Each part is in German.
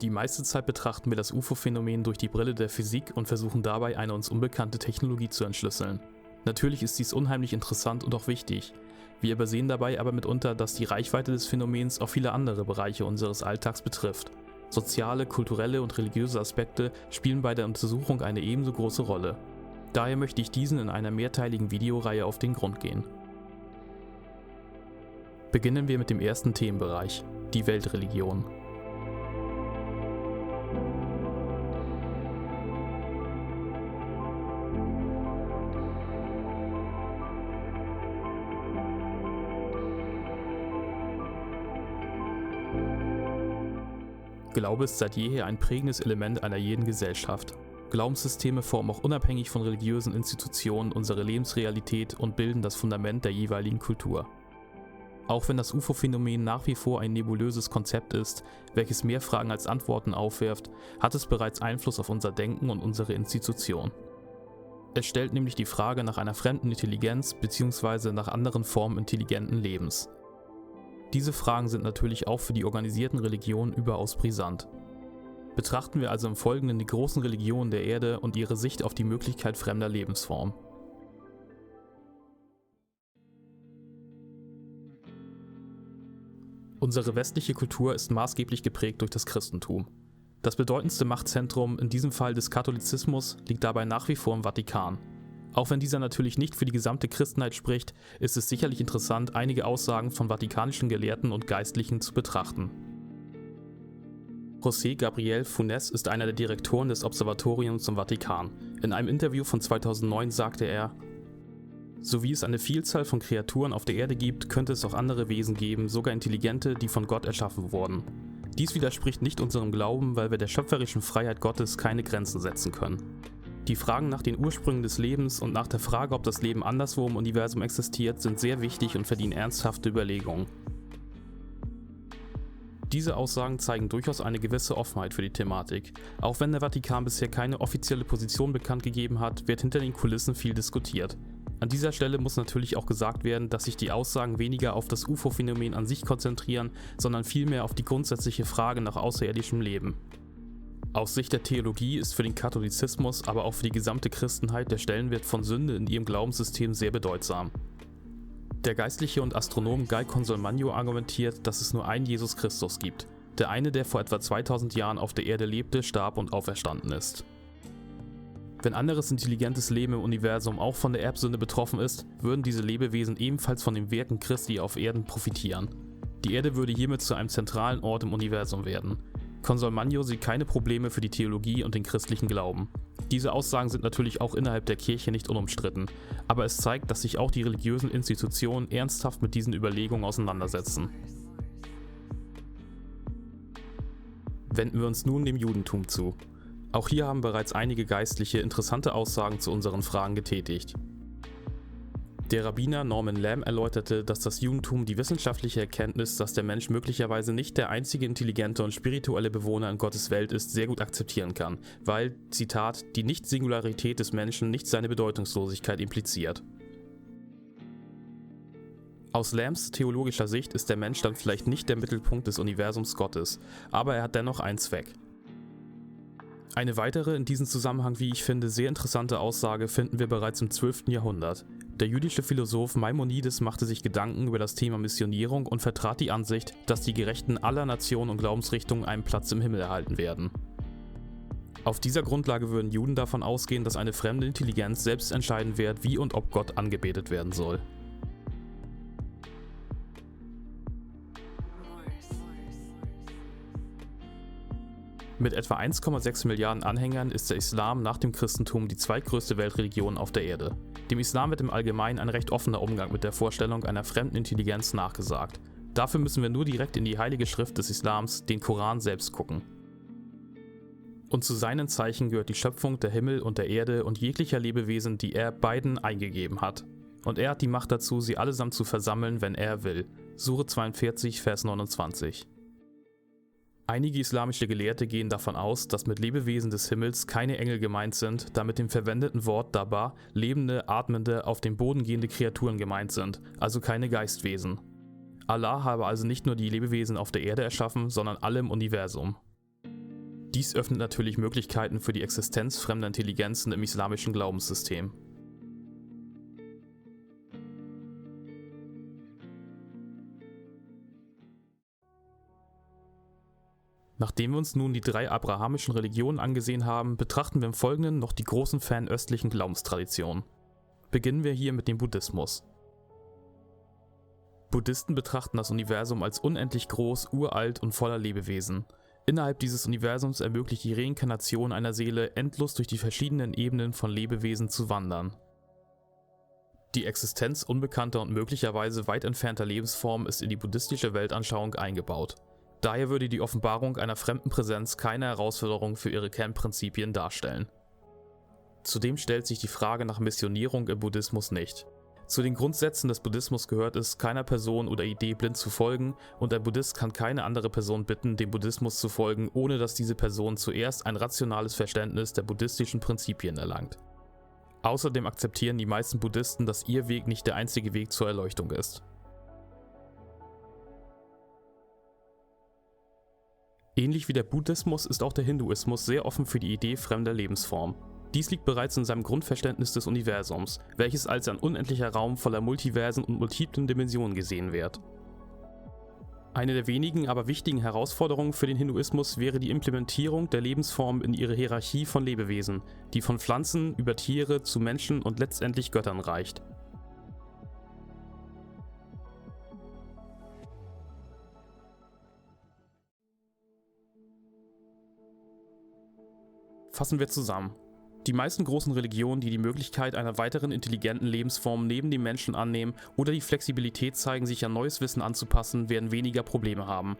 Die meiste Zeit betrachten wir das UFO-Phänomen durch die Brille der Physik und versuchen dabei, eine uns unbekannte Technologie zu entschlüsseln. Natürlich ist dies unheimlich interessant und auch wichtig. Wir übersehen dabei aber mitunter, dass die Reichweite des Phänomens auch viele andere Bereiche unseres Alltags betrifft. Soziale, kulturelle und religiöse Aspekte spielen bei der Untersuchung eine ebenso große Rolle. Daher möchte ich diesen in einer mehrteiligen Videoreihe auf den Grund gehen. Beginnen wir mit dem ersten Themenbereich, die Weltreligion. Glaube ist seit jeher ein prägendes Element einer jeden Gesellschaft. Glaubenssysteme formen auch unabhängig von religiösen Institutionen unsere Lebensrealität und bilden das Fundament der jeweiligen Kultur. Auch wenn das UFO-Phänomen nach wie vor ein nebulöses Konzept ist, welches mehr Fragen als Antworten aufwirft, hat es bereits Einfluss auf unser Denken und unsere Institution. Es stellt nämlich die Frage nach einer fremden Intelligenz bzw. nach anderen Formen intelligenten Lebens. Diese Fragen sind natürlich auch für die organisierten Religionen überaus brisant. Betrachten wir also im Folgenden die großen Religionen der Erde und ihre Sicht auf die Möglichkeit fremder Lebensformen. Unsere westliche Kultur ist maßgeblich geprägt durch das Christentum. Das bedeutendste Machtzentrum, in diesem Fall des Katholizismus, liegt dabei nach wie vor im Vatikan. Auch wenn dieser natürlich nicht für die gesamte Christenheit spricht, ist es sicherlich interessant, einige Aussagen von vatikanischen Gelehrten und Geistlichen zu betrachten. José Gabriel Funes ist einer der Direktoren des Observatoriums zum Vatikan. In einem Interview von 2009 sagte er: So wie es eine Vielzahl von Kreaturen auf der Erde gibt, könnte es auch andere Wesen geben, sogar intelligente, die von Gott erschaffen wurden. Dies widerspricht nicht unserem Glauben, weil wir der schöpferischen Freiheit Gottes keine Grenzen setzen können. Die Fragen nach den Ursprüngen des Lebens und nach der Frage, ob das Leben anderswo im Universum existiert, sind sehr wichtig und verdienen ernsthafte Überlegungen. Diese Aussagen zeigen durchaus eine gewisse Offenheit für die Thematik. Auch wenn der Vatikan bisher keine offizielle Position bekannt gegeben hat, wird hinter den Kulissen viel diskutiert. An dieser Stelle muss natürlich auch gesagt werden, dass sich die Aussagen weniger auf das UFO-Phänomen an sich konzentrieren, sondern vielmehr auf die grundsätzliche Frage nach außerirdischem Leben. Aus Sicht der Theologie ist für den Katholizismus, aber auch für die gesamte Christenheit der Stellenwert von Sünde in ihrem Glaubenssystem sehr bedeutsam. Der Geistliche und Astronom Guy Consolmagno argumentiert, dass es nur einen Jesus Christus gibt, der eine, der vor etwa 2000 Jahren auf der Erde lebte, starb und auferstanden ist. Wenn anderes intelligentes Leben im Universum auch von der Erbsünde betroffen ist, würden diese Lebewesen ebenfalls von den Werken Christi auf Erden profitieren. Die Erde würde hiermit zu einem zentralen Ort im Universum werden. Consolmagno sieht keine Probleme für die Theologie und den christlichen Glauben. Diese Aussagen sind natürlich auch innerhalb der Kirche nicht unumstritten, aber es zeigt, dass sich auch die religiösen Institutionen ernsthaft mit diesen Überlegungen auseinandersetzen. Wenden wir uns nun dem Judentum zu. Auch hier haben bereits einige Geistliche interessante Aussagen zu unseren Fragen getätigt. Der Rabbiner Norman Lamb erläuterte, dass das Judentum die wissenschaftliche Erkenntnis, dass der Mensch möglicherweise nicht der einzige intelligente und spirituelle Bewohner in Gottes Welt ist, sehr gut akzeptieren kann, weil, Zitat, die Nicht-Singularität des Menschen nicht seine Bedeutungslosigkeit impliziert. Aus Lambs theologischer Sicht ist der Mensch dann vielleicht nicht der Mittelpunkt des Universums Gottes, aber er hat dennoch einen Zweck. Eine weitere, in diesem Zusammenhang wie ich finde, sehr interessante Aussage finden wir bereits im 12. Jahrhundert. Der jüdische Philosoph Maimonides machte sich Gedanken über das Thema Missionierung und vertrat die Ansicht, dass die Gerechten aller Nationen und Glaubensrichtungen einen Platz im Himmel erhalten werden. Auf dieser Grundlage würden Juden davon ausgehen, dass eine fremde Intelligenz selbst entscheiden wird, wie und ob Gott angebetet werden soll. Mit etwa 1,6 Milliarden Anhängern ist der Islam nach dem Christentum die zweitgrößte Weltreligion auf der Erde. Dem Islam wird im Allgemeinen ein recht offener Umgang mit der Vorstellung einer fremden Intelligenz nachgesagt. Dafür müssen wir nur direkt in die heilige Schrift des Islams, den Koran, selbst gucken. Und zu seinen Zeichen gehört die Schöpfung der Himmel und der Erde und jeglicher Lebewesen, die er beiden eingegeben hat. Und er hat die Macht dazu, sie allesamt zu versammeln, wenn er will. Sure 42, Vers 29. Einige islamische Gelehrte gehen davon aus, dass mit Lebewesen des Himmels keine Engel gemeint sind, da mit dem verwendeten Wort Dabar lebende, atmende, auf dem Boden gehende Kreaturen gemeint sind, also keine Geistwesen. Allah habe also nicht nur die Lebewesen auf der Erde erschaffen, sondern alle im Universum. Dies öffnet natürlich Möglichkeiten für die Existenz fremder Intelligenzen im islamischen Glaubenssystem. Nachdem wir uns nun die 3 abrahamischen Religionen angesehen haben, betrachten wir im Folgenden noch die großen fernöstlichen Glaubenstraditionen. Beginnen wir hier mit dem Buddhismus. Buddhisten betrachten das Universum als unendlich groß, uralt und voller Lebewesen. Innerhalb dieses Universums ermöglicht die Reinkarnation einer Seele, endlos durch die verschiedenen Ebenen von Lebewesen zu wandern. Die Existenz unbekannter und möglicherweise weit entfernter Lebensformen ist in die buddhistische Weltanschauung eingebaut. Daher würde die Offenbarung einer fremden Präsenz keine Herausforderung für ihre Kernprinzipien darstellen. Zudem stellt sich die Frage nach Missionierung im Buddhismus nicht. Zu den Grundsätzen des Buddhismus gehört es, keiner Person oder Idee blind zu folgen, und ein Buddhist kann keine andere Person bitten, dem Buddhismus zu folgen, ohne dass diese Person zuerst ein rationales Verständnis der buddhistischen Prinzipien erlangt. Außerdem akzeptieren die meisten Buddhisten, dass ihr Weg nicht der einzige Weg zur Erleuchtung ist. Ähnlich wie der Buddhismus ist auch der Hinduismus sehr offen für die Idee fremder Lebensformen. Dies liegt bereits in seinem Grundverständnis des Universums, welches als ein unendlicher Raum voller Multiversen und multiplen Dimensionen gesehen wird. Eine der wenigen, aber wichtigen Herausforderungen für den Hinduismus wäre die Implementierung der Lebensformen in ihre Hierarchie von Lebewesen, die von Pflanzen über Tiere zu Menschen und letztendlich Göttern reicht. Fassen wir zusammen. Die meisten großen Religionen, die die Möglichkeit einer weiteren intelligenten Lebensform neben dem Menschen annehmen oder die Flexibilität zeigen, sich an neues Wissen anzupassen, werden weniger Probleme haben,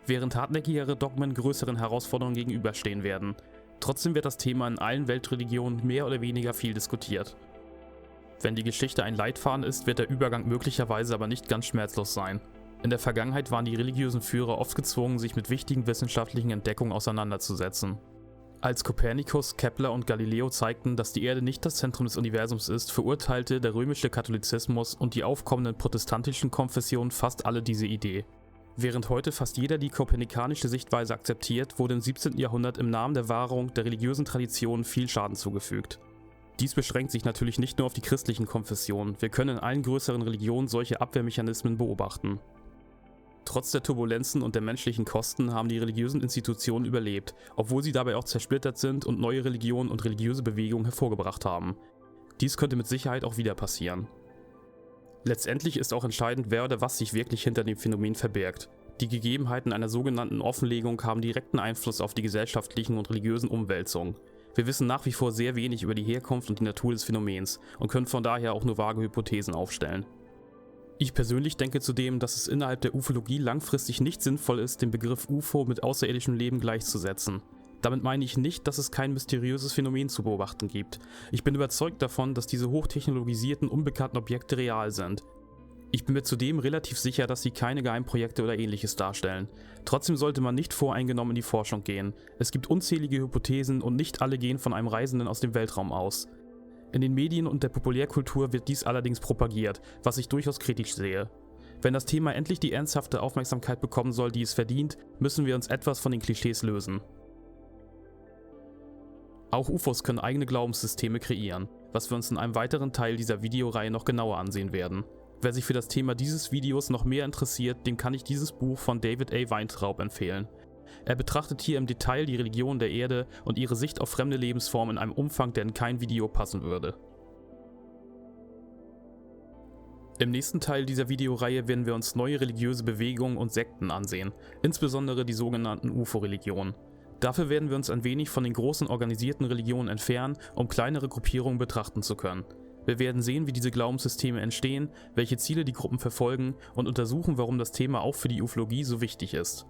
während hartnäckigere Dogmen größeren Herausforderungen gegenüberstehen werden. Trotzdem wird das Thema in allen Weltreligionen mehr oder weniger viel diskutiert. Wenn die Geschichte ein Leitfaden ist, wird der Übergang möglicherweise aber nicht ganz schmerzlos sein. In der Vergangenheit waren die religiösen Führer oft gezwungen, sich mit wichtigen wissenschaftlichen Entdeckungen auseinanderzusetzen. Als Kopernikus, Kepler und Galileo zeigten, dass die Erde nicht das Zentrum des Universums ist, verurteilte der römische Katholizismus und die aufkommenden protestantischen Konfessionen fast alle diese Idee. Während heute fast jeder die kopernikanische Sichtweise akzeptiert, wurde im 17. Jahrhundert im Namen der Wahrung der religiösen Traditionen viel Schaden zugefügt. Dies beschränkt sich natürlich nicht nur auf die christlichen Konfessionen, wir können in allen größeren Religionen solche Abwehrmechanismen beobachten. Trotz der Turbulenzen und der menschlichen Kosten haben die religiösen Institutionen überlebt, obwohl sie dabei auch zersplittert sind und neue Religionen und religiöse Bewegungen hervorgebracht haben. Dies könnte mit Sicherheit auch wieder passieren. Letztendlich ist auch entscheidend, wer oder was sich wirklich hinter dem Phänomen verbirgt. Die Gegebenheiten einer sogenannten Offenlegung haben direkten Einfluss auf die gesellschaftlichen und religiösen Umwälzungen. Wir wissen nach wie vor sehr wenig über die Herkunft und die Natur des Phänomens und können von daher auch nur vage Hypothesen aufstellen. Ich persönlich denke zudem, dass es innerhalb der Ufologie langfristig nicht sinnvoll ist, den Begriff UFO mit außerirdischem Leben gleichzusetzen. Damit meine ich nicht, dass es kein mysteriöses Phänomen zu beobachten gibt. Ich bin überzeugt davon, dass diese hochtechnologisierten, unbekannten Objekte real sind. Ich bin mir zudem relativ sicher, dass sie keine Geheimprojekte oder ähnliches darstellen. Trotzdem sollte man nicht voreingenommen in die Forschung gehen. Es gibt unzählige Hypothesen und nicht alle gehen von einem Reisenden aus dem Weltraum aus. In den Medien und der Populärkultur wird dies allerdings propagiert, was ich durchaus kritisch sehe. Wenn das Thema endlich die ernsthafte Aufmerksamkeit bekommen soll, die es verdient, müssen wir uns etwas von den Klischees lösen. Auch UFOs können eigene Glaubenssysteme kreieren, was wir uns in einem weiteren Teil dieser Videoreihe noch genauer ansehen werden. Wer sich für das Thema dieses Videos noch mehr interessiert, dem kann ich dieses Buch von David A. Weintraub empfehlen. Er betrachtet hier im Detail die Religion der Erde und ihre Sicht auf fremde Lebensformen in einem Umfang, der in kein Video passen würde. Im nächsten Teil dieser Videoreihe werden wir uns neue religiöse Bewegungen und Sekten ansehen, insbesondere die sogenannten UFO-Religionen. Dafür werden wir uns ein wenig von den großen organisierten Religionen entfernen, um kleinere Gruppierungen betrachten zu können. Wir werden sehen, wie diese Glaubenssysteme entstehen, welche Ziele die Gruppen verfolgen und untersuchen, warum das Thema auch für die Ufologie so wichtig ist.